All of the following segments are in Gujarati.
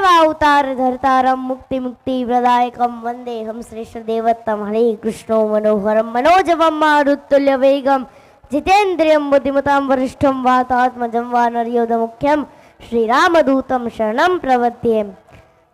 देवावतार धर्तारम मुक्ति मुक्ति प्रदायकम वंदे हम श्रेष्ठ देवत्तम हरे कृष्णो मनोहरम मनोजवम मारुतुल्य वेगम जितेन्द्रियम बुद्धिमताम वरिष्ठम वातात्मजम वानरयोध मुख्यम श्री रामदूतम शरणम प्रवत्ये।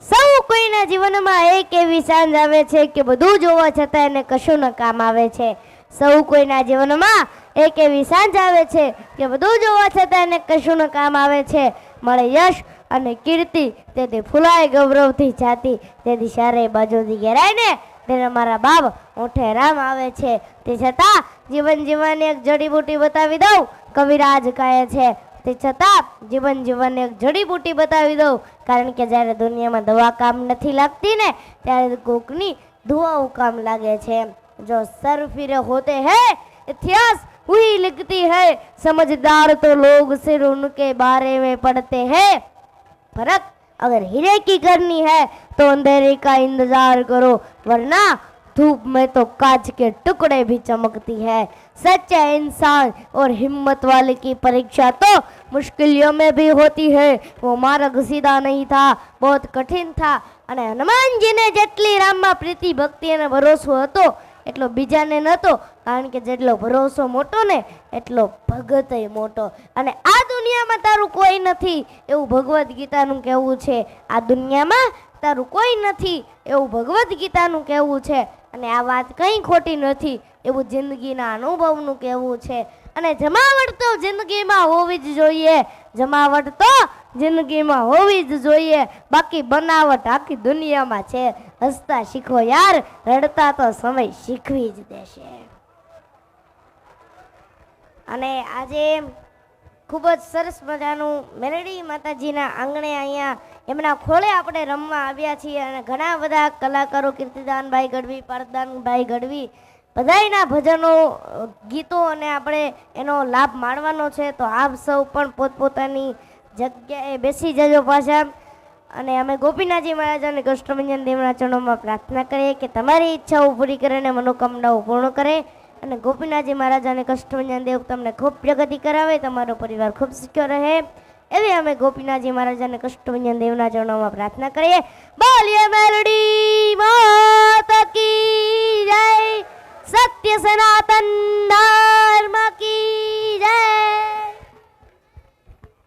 સૌ કોઈના જીવનમાં એક એવી સાંજ આવે છે કે બધું જોવા છતાં એને કશું ન કામ આવે છે। સૌ કોઈના જીવનમાં એક એવી સાંજ આવે છે કે બધું જોવા છતાં એને કશું ન કામ આવે છે। મળે યશ અને કીર્તિ તેથી ફૂલાય ગૌરવથી જાતિ તેથી ચારે બાજુથી ઘેરાય ને તેને મારા બાપ ઓઠે રામ આવે છે। તે છતાં જીવન જીવવાની એક જડીબુટી બતાવી દઉં કવિરાજ કહે છે। તે છતાં જીવન જીવનને એક જડીબુટી બતાવી દઉં કારણ કે જ્યારે દુનિયામાં દવા કામ નથી લાગતી ને ત્યારે કોકની દુઆઓ કામ લાગે છે। જો સર ફિરે હોતે હૈ इतिहास वही लिखती है समझदार तो लोग सिर उनके बारे में पढ़ते हैं। फर्क अगर हीरे की करनी है तो अंधेरे का इंतजार करो वरना धूप में तो कांच के टुकड़े भी चमकती है। सच्चा इंसान और हिम्मत वाले की परीक्षा तो मुश्किलों में भी होती है। वो मार्ग सीधा नहीं था बहुत कठिन था અને હનુમાનજીને જેટલી રામમાં પ્રીતિ ભક્તિ અને ભરોસો હતો એટલો બીજાને નહોતો કારણ કે જેટલો ભરોસો મોટો ને એટલો ભગતય મોટો। અને આ દુનિયામાં તારું કોઈ નથી એવું ભગવદ્ ગીતાનું કહેવું છે। આ દુનિયામાં તારું કોઈ નથી એવું ભગવદ્ ગીતાનું કહેવું છે અને આ વાત કંઈ ખોટી નથી એવું જિંદગીના અનુભવનું કહેવું છે। અને જમાવટ તો જિંદગીમાં હોવી જ જોઈએ જમાવટ તો જિંદગીમાં હોવી જ જોઈએ બાકી બનાવટ આખી દુનિયામાં છે। હસતા શીખો યાર રડતા તો સમય શીખવી જ દેશે। અને આજે ખૂબ જ સરસ મજાનું મેલડી માતાજીના આંગણે અહીંયા એમના ખોળે આપણે રમવા આવ્યા છીએ અને ઘણા બધા કલાકારો કીર્તિદાનભાઈ ગઢવી પારસદાનભાઈ ગઢવી બધાયના ભજનો ગીતો અને આપણે એનો લાભ માણવાનો છે। તો આપ સૌ પણ પોતપોતાની જગ્યાએ બેસી જજો પાછા અને અમે ગોપીનાથજી મહારાજાને કષ્ટભંજન દેવના ચરણોમાં પ્રાર્થના કરીએ કે તમારી ઈચ્છાઓ પૂરી કરે અને મનોકામનાઓ પૂર્ણ કરે અને ગોપીનાથજી મહારાજાને કષ્ટભંજન દેવ તમને ખૂબ પ્રગતિ કરાવે તમારો પરિવાર ખૂબ સુખ્યો રહે એવી અમે ગોપીનાથજી મહારાજાને કષ્ટભંજન દેવના ચરણોમાં પ્રાર્થના કરીએ। બોલીએ મેલડી માતા કી જય सत्य सनातन